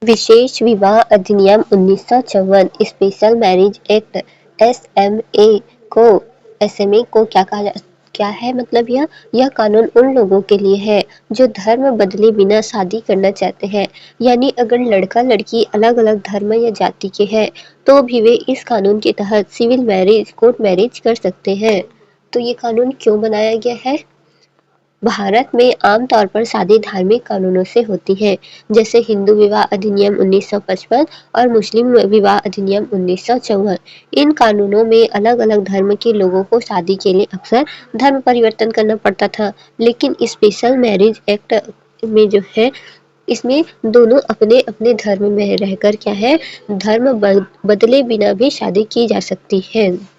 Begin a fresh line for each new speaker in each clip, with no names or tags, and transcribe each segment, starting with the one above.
विशेष विवाह अधिनियम 1954 special marriage act SMA को एसएमए को क्या है मतलब यह कानून उन लोगों के लिए है जो धर्म बदले बिना शादी करना चाहते हैं। यानी अगर लड़का लड़की अलग अलग धर्म या जाति के हैं तो भी वे इस कानून के तहत सिविल मैरिज कोर्ट मैरिज कर सकते हैं। तो ये कानून क्यों बनाया गया है? भारत में आमतौर पर शादी धार्मिक कानूनों से होती है, जैसे हिंदू विवाह अधिनियम 1955 और मुस्लिम विवाह अधिनियम 1954। इन कानूनों में अलग-अलग धर्म के लोगों को शादी के लिए अक्सर धर्म परिवर्तन करना पड़ता था, लेकिन स्पेशल मैरिज एक्ट में जो है इसमें दोनों अपने-अपने धर्म में रहकर क्या है धर्म बदले बिना भी शादी की जा सकती है।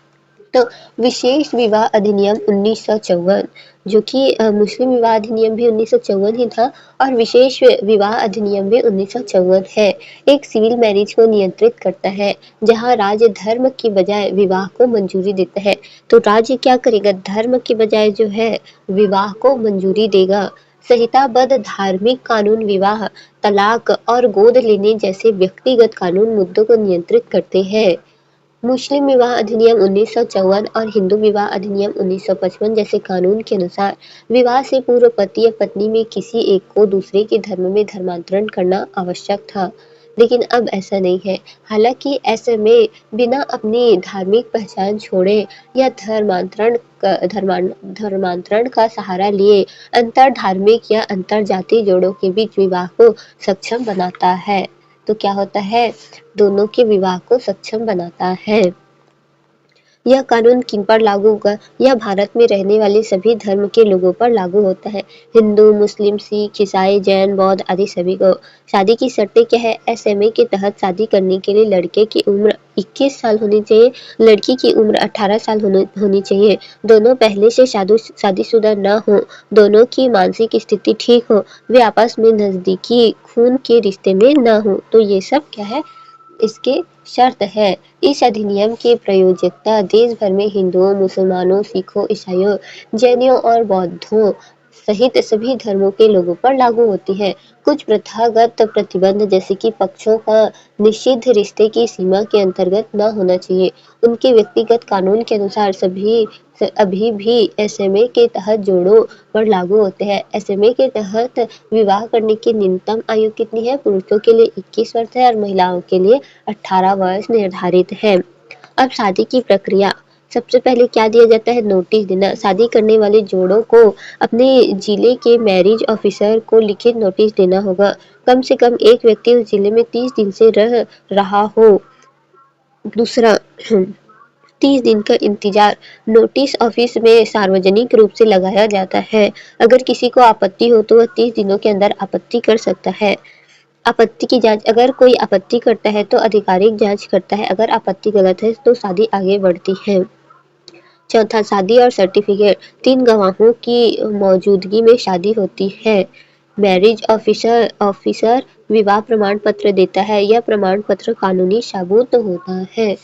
तो विशेष विवाह अधिनियम 1954 जो कि मुस्लिम विवाह अधिनियम भी 1954 ही था और विशेष विवाह अधिनियम भी 1954 है। एक सिविल मैरिज को नियंत्रित करता है जहां राज्य धर्म की बजाय विवाह को मंजूरी देता है। तो राज्य क्या करेगा? धर्म की बजाय जो है विवाह को मंजूरी देगा। संहिताबद्ध धार्मिक कानून विवाह, तलाक और गोद लेने जैसे व्यक्तिगत कानून मुद्दों को नियंत्रित करते हैं। मुस्लिम विवाह अधिनियम 1954 और हिंदू विवाह अधिनियम 1955 जैसे कानून के अनुसार विवाह से पूर्व पति या पत्नी में किसी एक को दूसरे के धर्म में धर्मांतरण करना आवश्यक था, लेकिन अब ऐसा नहीं है। हालांकि ऐसे में बिना अपनी धार्मिक पहचान छोड़े या धर्मांतरण का सहारा लिए अंतर धार्मिक या अंतर जाति जोड़ों के बीच विवाह को सक्षम बनाता है। तो क्या होता है? दोनों के विवाह को सक्षम बनाता है। यह कानून किन पर लागू होगा? यह भारत में रहने वाले सभी धर्म के लोगों पर लागू होता है। हिंदू, मुस्लिम, सिख, ईसाई, जैन, बौद्ध आदि सभी को। शादी की शर्तें क्या है? एसएमए के तहत शादी करने के लिए लड़के की उम्र 21 साल होनी चाहिए, लड़की की उम्र 18 साल होनी चाहिए। दोनों पहले से शादीशुदा न हो, दोनों की मानसिक स्थिति ठीक हो, वे आपस में नजदीकी खून के रिश्ते में न हो। तो ये सब क्या है? इसके शर्त है। इस अधिनियम की प्रयोज्यता देश भर में हिंदुओं, मुसलमानों, सिखों, ईसाइयों, जैनियों और बौद्धों सहित सभी धर्मों के लोगों पर लागू होती है। कुछ प्रथागत प्रतिबंध जैसे कि पक्षों का निषिद्ध रिश्ते की सीमा के अंतर्गत न होना चाहिए, उनके व्यक्तिगत कानून के अनुसार अभी भी एसएमए के तहत जोड़ों पर लागू होते हैं। एसएमए के तहत विवाह करने की न्यूनतम आयु कितनी है? पुरुषों के लिए 21 वर्ष है और महिलाओं के लिए 18 वर्ष निर्धारित है। अब शादी की प्रक्रिया। सबसे पहले क्या दिया जाता है? नोटिस देना। शादी करने वाले जोड़ों को अपने जिले के मैरिज ऑफिसर को लिखित नोटिस देना होगा। कम से कम एक व्यक्ति उस जिले में 30 दिन से रह रहा हो। दूसरा 30 दिन का इंतजार। नोटिस ऑफिस में सार्वजनिक रूप से लगाया जाता है। अगर किसी को आपत्ति हो तो वह 30 दिनों के अंदर आपत्ति कर सकता है। आपत्ति की जांच। अगर कोई आपत्ति करता है तो आधिकारिक जांच करता है। अगर आपत्ति गलत है तो शादी आगे बढ़ती है। चौथा, शादी और सर्टिफिकेट। 3 गवाहों की मौजूदगी में शादी होती है। मैरिज ऑफिसर विवाह प्रमाण पत्र देता है। यह प्रमाण पत्र कानूनी सबूत होता है।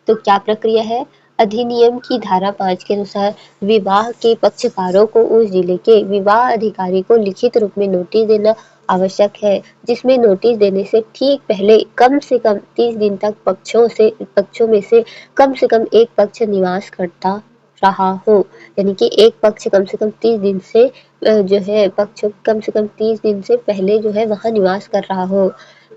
तो क्या प्रक्रिया है? अधिनियम की धारा 5 के अनुसार विवाह के पक्षकारों को उस जिले के विवाह अधिकारी को लिखित रूप में नोटिस देना आवश्यक है, जिसमें नोटिस देने से ठीक पहले कम से कम 30 दिन तक पक्षों में से कम एक पक्ष निवास करता रहा हो। यानी कि एक पक्ष कम से कम 30 दिन से जो है पक्ष कम से कम 30 दिन से पहले जो है वहाँ निवास कर रहा हो।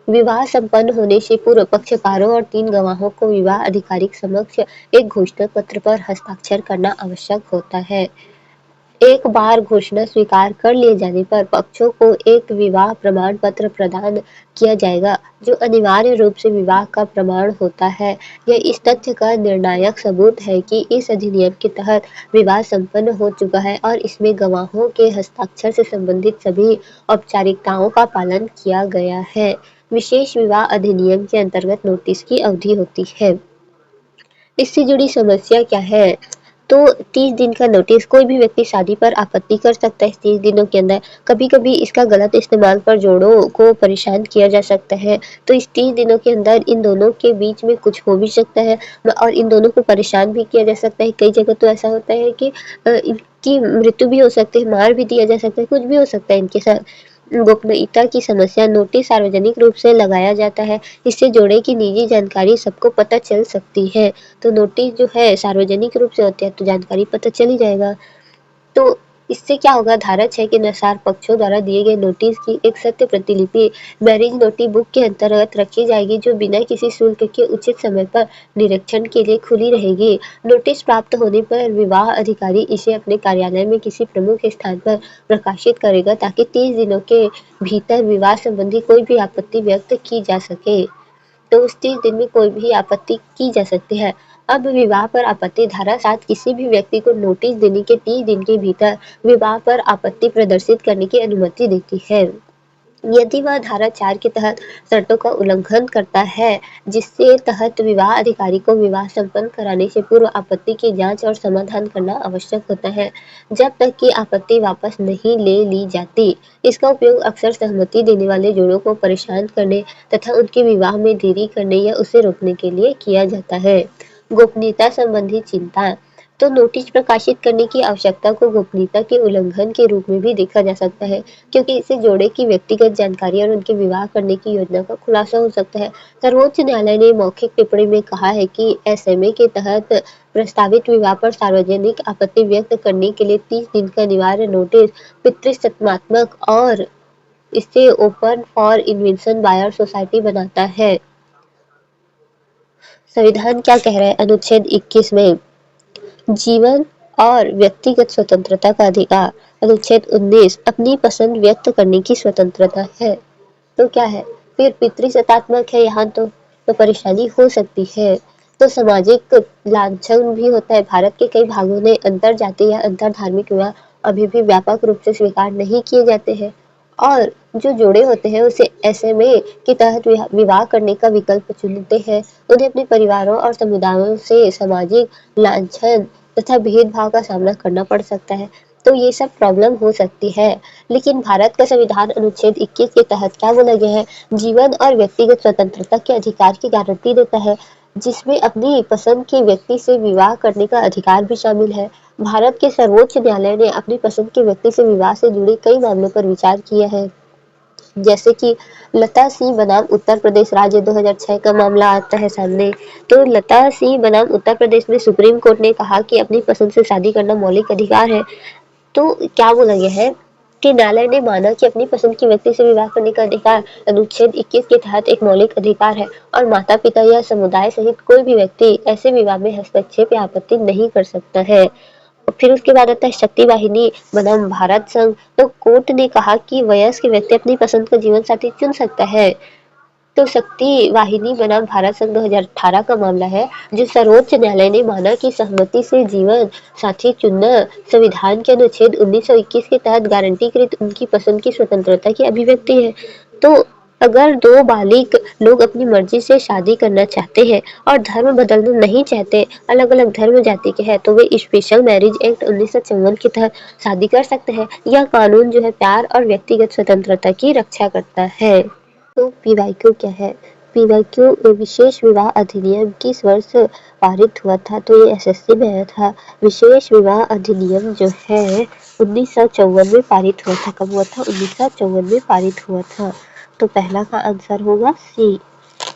विवाह संपन्न होने से पूर्व पक्षकारों और 3 गवाहों को विवाह अधिकारी के समक्ष एक घोषणा पत्र पर हस्ताक्षर करना आवश्यक होता है। एक बार घोषणा स्वीकार कर लिए जाने पर पक्षों को एक विवाह प्रमाण पत्र प्रदान किया जाएगा, जो अनिवार्य रूप से विवाह का प्रमाण होता है। यह इस तथ्य का निर्णायक सबूत है कि इस अधिनियम के तहत विवाह संपन्न हो चुका है और इसमें गवाहों के हस्ताक्षर से संबंधित सभी औपचारिकताओं का पालन किया गया है। विशेष विवाह अधिनियम के अंतर्गत नोटिस की अवधि होती है। इससे जुड़ी समस्या क्या है? तो 30 दिन का नोटिस। कोई भी व्यक्ति शादी पर आपत्ति कर सकता है इस 30 दिनों के अंदर। कभी-कभी इसका गलत इस्तेमाल पर जोड़ों को परेशान किया जा सकता है। तो इस 30 दिनों के अंदर इन दोनों के बीच में कुछ हो भी सकता है और इन दोनों को परेशान भी किया जा सकता है। कई जगह तो ऐसा होता है कि इनकी मृत्यु भी हो सकती है, मार भी दिया जा सकता है, कुछ भी हो सकता है इनके साथ। गोपनीयता की समस्या, नोटिस सार्वजनिक रूप से लगाया जाता है, इससे जोड़े की निजी जानकारी सबको पता चल सकती है। तो नोटिस जो है सार्वजनिक रूप से होती है तो जानकारी पता चल ही जाएगा। तो इससे क्या होगा, धारा 6 के अनुसार पक्षों द्वारा दिए गए नोटिस की एक सत्य प्रतिलिपि मैरिज नोटिस बुक के अंतर्गत रखी जाएगी, जो बिना किसी शुल्क के उचित समय पर निरीक्षण के लिए खुली रहेगी। नोटिस प्राप्त होने पर विवाह अधिकारी इसे अपने कार्यालय में किसी प्रमुख स्थान पर प्रकाशित करेगा, ताकि 30 दिनों के भीतर विवाह संबंधी कोई भी आपत्ति व्यक्त की जा सके। तो उस 30 दिन में कोई भी आपत्ति की जा सकती है। अब विवाह पर आपत्ति, धारा 7 किसी भी व्यक्ति को नोटिस देने के 30 दिन के भीतर विवाह पर आपत्ति प्रदर्शित करने की अनुमति देती है। यदि वह धारा 4 के तहत शर्तों का उल्लंघन करता है, जिसके तहत विवाह अधिकारी को विवाह संपन्न कराने से पूर्व आपत्ति की जांच और समाधान करना आवश्यक होता है, जब तक कि आपत्ति वापस नहीं ले ली जाती। इसका उपयोग अक्सर सहमति देने वाले जोड़ों को परेशान करने तथा उनके विवाह में देरी करने या उसे रोकने के लिए किया जाता है। गोपनीयता संबंधी चिंता, तो नोटिस प्रकाशित करने की आवश्यकता को गोपनीयता के उल्लंघन के रूप में भी देखा जा सकता है, क्योंकि इससे जोड़े की व्यक्तिगत जानकारी और उनके विवाह करने की योजना का खुलासा हो सकता है। सर्वोच्च न्यायालय ने मौखिक टिप्पणी में कहा है कि एसएमए के तहत प्रस्तावित विवाह पर सार्वजनिक आपत्ति व्यक्त करने के लिए 30 दिन का अनिवार्य नोटिस पितृसत्तात्मक और इसे open for invention buyer society बनाता है। संविधान क्या कह रहा है? अनुच्छेद 21 में जीवन और व्यक्तिगत स्वतंत्रता का अधिकार। अनुच्छेद 19 अपनी पसंद व्यक्त करने की स्वतंत्रता है। तो क्या है? फिर पितृसत्तात्मक है यहाँ तो परेशानी हो सकती है। तो सामाजिक लांछन भी होता है। भारत के कई भागों में अंतर जातीय या अंतर धार्मिक विवाह अभी भी व्यापक रूप से स्वीकार नहीं किए जाते हैं, और जो जोड़े होते हैं उसे एसएमए के तहत विवाह करने का विकल्प चुनते हैं। उन्हें अपने परिवारों और समुदायों से सामाजिक लांछन तथा भेदभाव का सामना करना पड़ सकता है। तो ये सब प्रॉब्लम हो सकती है। लेकिन भारत का संविधान अनुच्छेद 21 के तहत क्या बोला गया है? जीवन और व्यक्तिगत स्वतंत्रता के अधिकार की गारंटी देता है, जिसमें अपनी पसंद के व्यक्ति से विवाह करने का अधिकार भी शामिल है। भारत के सर्वोच्च न्यायालय ने अपनी पसंद के व्यक्ति से विवाह से जुड़े कई मामलों पर विचार किया है, जैसे कि लता सिंह बनाम उत्तर प्रदेश राज्य 2006 का मामला आता है सामने। तो लता सिंह बनाम उत्तर प्रदेश में सुप्रीम कोर्ट ने कहा कि अपनी पसंद से शादी करना मौलिक अधिकार है। तो क्या बोला गया है कि न्यायालय ने माना कि अपनी पसंद के व्यक्ति से विवाह करने का अधिकार अनुच्छेद 21 के तहत एक मौलिक अधिकार है, और माता पिता या समुदाय सहित कोई भी व्यक्ति ऐसे विवाह में हस्तक्षेप या आपत्ति नहीं कर सकता है। फिर उसके बाद आता है शक्ति वाहिनी बनाम भारत संघ। तो कोर्ट ने कहा कि वयस्क व्यक्ति अपनी पसंद का जीवन साथी चुन सकता है। तो शक्ति वाहिनी बनाम भारत संघ 2018 का मामला है, जो सर्वोच्च न्यायालय ने माना कि सहमति से जीवन साथी चुनना संविधान के अनुच्छेद 1921 के तहत गारंटीकृत उनकी पसंद की स्वतंत्रता की अभिव्यक्ति है। तो अगर दो बालिग लोग अपनी मर्जी से शादी करना चाहते हैं और धर्म बदलना नहीं चाहते, अलग अलग धर्म जाति के हैं, तो वे स्पेशल मैरिज एक्ट 1954 के तहत शादी कर सकते हैं। यह कानून जो है प्यार और व्यक्तिगत स्वतंत्रता की रक्षा करता है। तो पीवाईक्यू क्या है? पीवाईक्यू विशेष विवाह अधिनियम किस वर्ष पारित हुआ था? तो ये एसएससी में आया था। विशेष विवाह अधिनियम जो है 1954 में पारित हुआ था। कब हुआ था? 1954 में पारित हुआ था। तो पहला का आंसर होगा सी।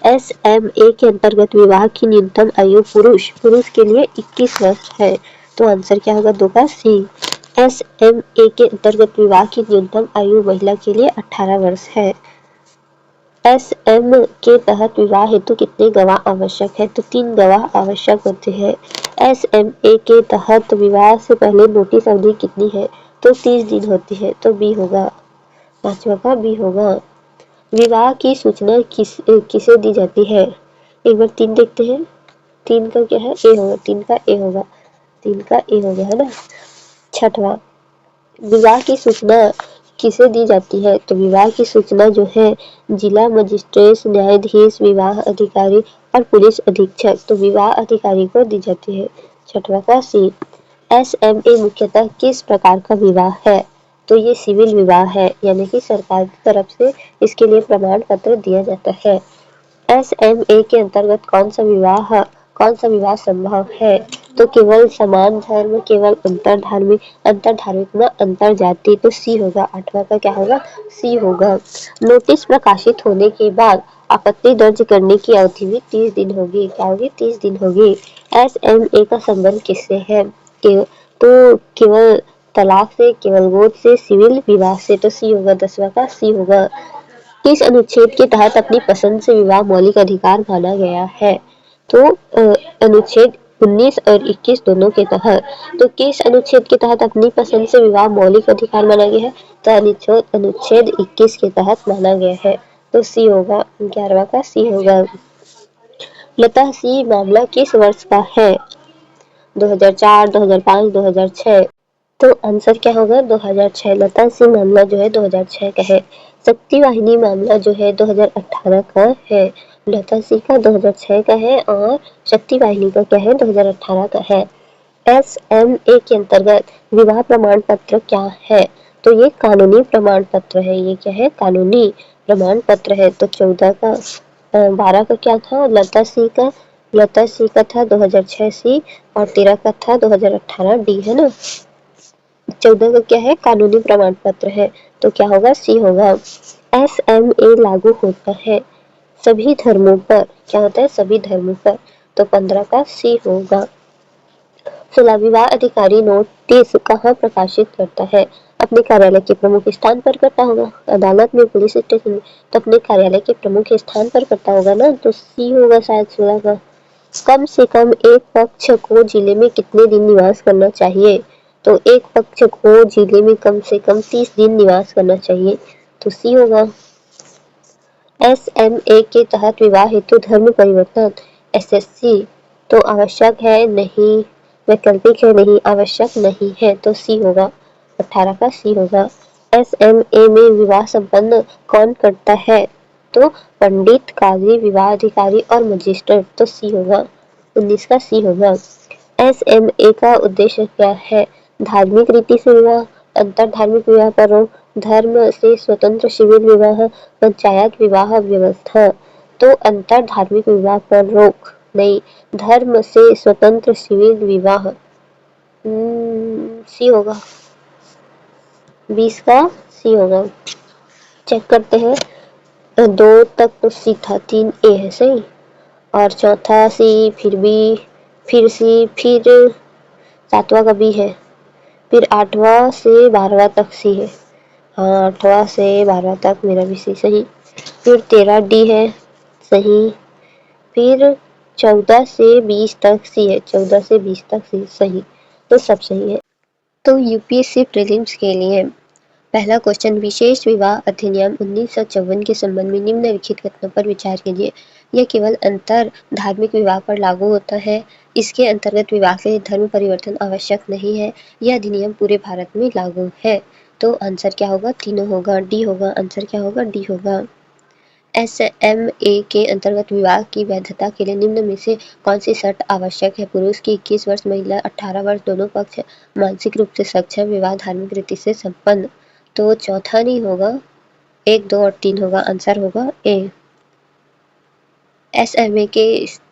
एसएमए के अंतर्गत विवाह की न्यूनतम आयु पुरुष के लिए 21 वर्ष है। तो आंसर क्या होगा? 2 का सी। एसएमए के अंतर्गत विवाह की न्यूनतम आयु महिला के लिए 18 वर्ष है। एसएम के तहत विवाह हेतु कितने गवाह आवश्यक है? तो 3 गवाह आवश्यक होते हैं। एसएमए के तहत विवाह से पहले नोटिस अवधि कितनी है? तो 30 दिन होती है। तो बी होगा, 5वां का बी होगा। विवाह की सूचना किसे दी जाती है? एक बार 3 देखते हैं। 3 का क्या है? ए होगा। 3 का ए होगा। 3 का ए हो गया है ना। 6वां, विवाह की सूचना किसे दी जाती है? तो विवाह की सूचना जो है जिला मजिस्ट्रेट, न्यायाधीश, विवाह अधिकारी और पुलिस अधीक्षक, तो विवाह अधिकारी को दी जाती है। 6वां का सी। एसएमए मुख्यतः किस प्रकार का विवाह है? तो ये सिविल विवाह है, यानी कि सरकार की तरफ से इसके लिए प्रमाण पत्र दिया जाता है। एसएमए के अंतर्गत कौन सा विवाह कौन सा विवाह संभव है? तो केवल समान धर्म, केवल अंतर धार्मिक न अंतर जाति, तो सी होगा। 8वां का क्या होगा? सी होगा। नोटिस प्रकाशित होने के बाद आपत्ति दर्ज करने की अवधि भी 30 दिन होगी। क्या होगी? 30 दिन होगी। SMA का संबंध किससे है? तो केवल तलाक से, केवल गोद से, सिविल विवाह से, तो सी होगा। 10वां का सी होगा। किस अनुच्छेद के तहत अपनी पसंद से विवाह मौलिक अधिकार माना गया है? तो अनुच्छेद 19 और 21 दोनों के तहत। तो किस अनुच्छेद के तहत अपनी पसंद से विवाह मौलिक अधिकार माना गया है? तो अनुच्छेद 21 के तहत माना गया है। तो सी होगा। 11वां का सी होगा। लता सी मामला किस वर्ष का है? 2004, 2005, 2006। तो आंसर क्या होगा? 2006। लता सिंह मामला जो है 2006 का है। शक्ति वाहिनी मामला जो है 2018 का है। लता सिंह का 2006 का है और शक्ति वाहिनी का क्या है? 2018 का है। SMA के अंतर्गत विवाह प्रमाण पत्र क्या है? तो ये कानूनी प्रमाण पत्र है। ये क्या है? कानूनी प्रमाण पत्र है। तो 12 का क्या था? लता सिंह का था 2006 सी और 13 का था 2018 डी, है ना। 14 का क्या है? कानूनी प्रमाण पत्र है। तो क्या होगा? सी होगा। SMA लागू होता है सभी धर्मों पर। क्या होता है? सभी धर्मों पर। तो 15 का सी होगा। 16 विवाह अधिकारी नोटिस कहाँ प्रकाशित करता है? अपने कार्यालय के प्रमुख स्थान पर करता होगा। अदालत में, पुलिस स्टेशन में, तो अपने कार्यालय के प्रमुख स्थान पर करता होगा ना। तो सी होगा शायद 16 का। कम से कम एक पक्ष को जिले में कितने दिन निवास करना चाहिए? तो एक पक्ष को जिले में कम से कम 30 दिन निवास करना चाहिए। तो सी होगा। SMA के तहत विवाह हेतु धर्म परिवर्तन SSC तो आवश्यक है? नहीं। वैकल्पिक है? नहीं। आवश्यक नहीं है। तो सी होगा। 18 का सी होगा। SMA में विवाह संपन्न कौन करता है? तो पंडित, काजी, विवाह अधिकारी और मजिस्ट्रेट। तो सी होगा। 19 का सी होगा। SMA का उद्देश्य क्या है? धार्मिक रीति से विवाह, अंतर धार्मिक विवाह पर रोक, धर्म से स्वतंत्र सिविल विवाह, पंचायत विवाह व्यवस्था। तो अंतर धार्मिक विवाह पर रोक नहीं, धर्म से स्वतंत्र सिविल विवाह। सी होगा। 20 का सी होगा। चेक करते हैं। 2 तक तो सी था, 3 ए है सही, और चौथा सी, फिर बी, फिर सी, फिर 7वां का बी है, फिर 8वां से 12वां तक सी है। हाँ, 8वां से 12वां तक मेरा भी सी सही। फिर 13 डी है सही। फिर 14 से 20 तक सी है, 14 से 20 तक सी सही। तो सब सही है। तो UPSC प्रीलिम्स के लिए पहला क्वेश्चन, विशेष विवाह अधिनियम 1954 के संबंध में निम्नलिखित कथनों पर विचार कीजिए। यह केवल अंतर धार्मिक विवाह पर लागू होता है। इसके अंतर्गत विवाह के लिए धर्म परिवर्तन आवश्यक नहीं है। यह अधिनियम पूरे भारत में लागू है। तो आंसर क्या होगा? तीनों होगा। डी होगा। आंसर क्या होगा? डी होगा। SMA के अंतर्गत विवाह की वैधता के लिए निम्न में से कौन सी शर्त आवश्यक है? पुरुष की 21 वर्ष, महिला 18 वर्ष, दोनों पक्ष मानसिक रूप से सक्षम, विवाह धार्मिक रीति से संपन्न। तो चौथा नहीं होगा, 1, 2 और 3 होगा। आंसर होगा ए। SMA के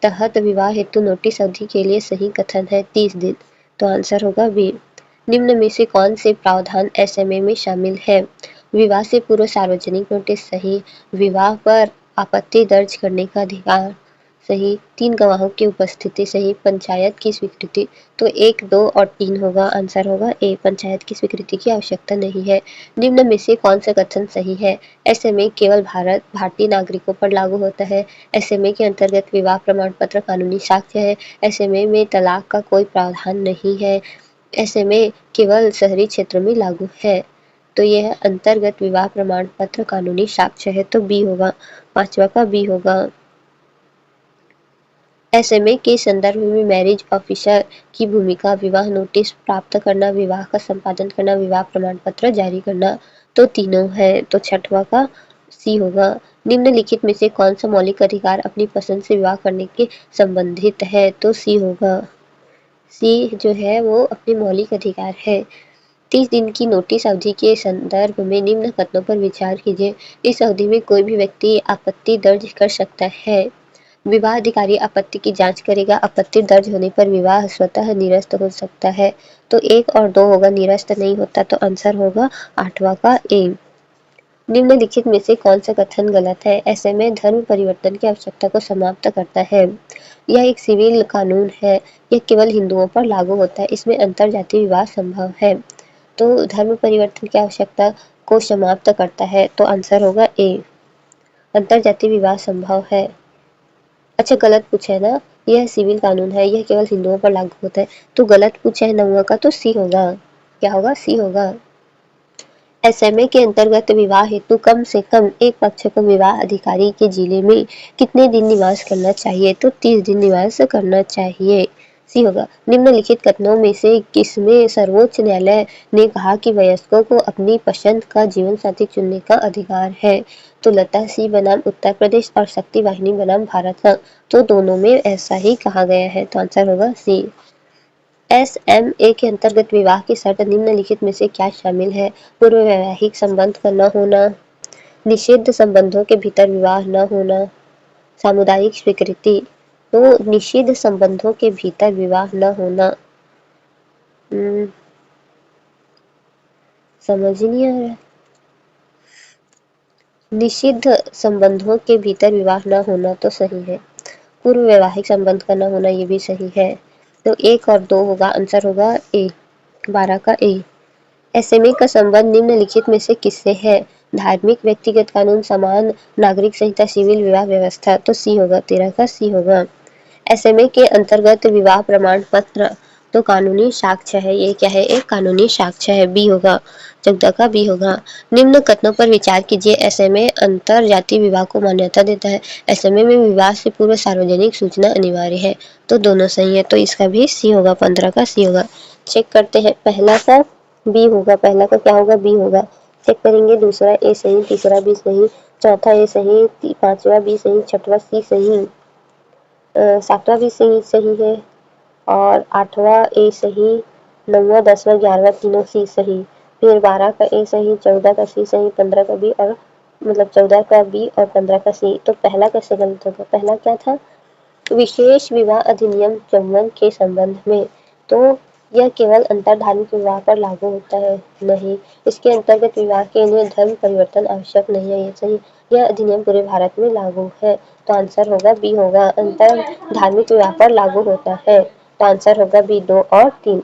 तहत विवाह हेतु नोटिस अवधि के लिए सही कथन है 30 दिन। तो आंसर होगा बी। निम्न में से कौन से प्रावधान SMA में शामिल है? विवाह से पूर्व सार्वजनिक नोटिस सही, विवाह पर आपत्ति दर्ज करने का अधिकार सही, 3 गवाहों की उपस्थिति सही, पंचायत की स्वीकृति। तो 1, 2 और 3 होगा। आंसर होगा ए, पंचायत की स्वीकृति की आवश्यकता नहीं है। निम्न में से कौन सा कथन सही है? SMA केवल भारतीय नागरिकों पर लागू होता है। SMA के अंतर्गत विवाह प्रमाण पत्र कानूनी साक्ष्य है। SMA में तलाक का कोई प्रावधान नहीं है। SMA केवल शहरी क्षेत्र में लागू है। तो यह अंतर्गत विवाह प्रमाण पत्र कानूनी साक्ष्य है। तो बी होगा। 5वां का बी होगा। SMA के संदर्भ में मैरिज ऑफिसर की भूमिका विवाह नोटिस प्राप्त करना, विवाह का संपादन करना, विवाह प्रमाण पत्र जारी करना। तो तीनों है। तो 6वां का सी होगा। निम्नलिखित में से कौन सा मौलिक अधिकार अपनी पसंद से विवाह करने के संबंधित है? तो सी होगा। सी जो है वो अपनी मौलिक अधिकार है। 30 दिन की नोटिस अवधि के संदर्भ में निम्न कथनों पर विचार कीजिए। इस अवधि में कोई भी व्यक्ति आपत्ति दर्ज कर सकता है। विवाह अधिकारी आपत्ति की जांच करेगा, आपत्ति दर्ज होने पर विवाह स्वतः निरस्त हो सकता है। तो 1 और 2 होगा, निरस्त नहीं होता, तो आंसर होगा 8वां का ए। निम्नलिखित में से कौन सा कथन गलत है? ऐसे में धर्म परिवर्तन की आवश्यकता को समाप्त करता है। यह एक सिविल कानून है, यह केवल हिंदुओं पर लागू होता है, इसमें अंतरजातीय विवाह संभव है। तो धर्म परिवर्तन की आवश्यकता को समाप्त करता है, तो आंसर होगा ए, अंतरजातीय विवाह संभव है। अच्छा, गलत पूछा है ना, यह सिविल कानून है, यह केवल हिंदुओं पर लागू होता है, तो गलत पूछा है 9वां का, तो सी होगा। क्या होगा? सी होगा। एसएमए के अंतर्गत विवाह हेतु कम से कम एक पक्ष को विवाह अधिकारी के जिले में कितने दिन निवास करना चाहिए? तो 30 दिन निवास करना चाहिए। सी होगा। निम्नलिखित कथनों में से किसमें सर्वोच्च न्यायालय ने कहा कि वयस्कों को अपनी पसंद का जीवन साथी चुनने का अधिकार है? तो लता सी बनाम उत्तर प्रदेश और शक्ति वाहिनी बनाम भारत। तो दोनों में ऐसा ही कहा गया है, तो आंसर होगा सी। एसएमए के अंतर्गत विवाह की शर्त निम्नलिखित में से क्या शामिल है? पूर्व वैवाहिक संबंध का न होना, निषिद्ध संबंधों के भीतर विवाह न होना, सामुदायिक स्वीकृति। तो निषिद्ध संबंधों के भीतर विवाह न होना, समझ ही नहीं आ रहा। निषिद्ध संबंधों के भीतर विवाह न होना तो सही है। पूर्व वैवाहिक संबंध का न होना, ये भी सही है। तो 1 और 2 होगा, आंसर होगा ए, 12 का ए। एसएमए का संबंध निम्नलिखित में से किससे है? धार्मिक, व्यक्तिगत कानून, समान नागरिक संहिता, सिविल विवाह व्यवस्था। तो सी होगा, 13 का सी होगा। एसएमए के अंतर्गत विवाह प्रमाण पत्र तो कानूनी साक्ष्य है, ये क्या है? एक कानूनी साक्ष्य है, बी होगा, 14 का बी होगा। निम्न कथनों पर विचार कीजिए। एसएमए अंतर जातीय विवाह को मान्यता देता है। एसएमए में विवाह से पूर्व सार्वजनिक सूचना अनिवार्य है, तो दोनों सही है, तो इसका भी सी होगा, 15 का सी होगा। चेक करते हैं, पहला का बी होगा, पहला का क्या होगा? बी होगा। चेक करेंगे, दूसरा ए सही, तीसरा बी सही, चौथा ए सही, पांचवा बी सही, छठवां सी सही, 7वां भी सही है, और 8वां ए सही, 9वां, 10वां, 11वां तीनों सी सही, फिर 12 का ए सही, 14 का सी सही, 15 का बी, और मतलब 14 का बी और 15 का सी। तो पहला कैसे गलत होगा? पहला क्या था? विशेष विवाह अधिनियम 54 के संबंध में, तो यह केवल अंतरधार्मिक विवाह पर लागू होता है? नहीं, इसके अंतर्गत विवाह के लिए धर्म परिवर्तन आवश्यक नहीं है, ये सही। यह अधिनियम पूरे भारत में लागू है, तो आंसर होगा बी होगा, अंतर धार्मिक विवाह पर लागू होता है, तो आंसर होगा बी, 2 और 3।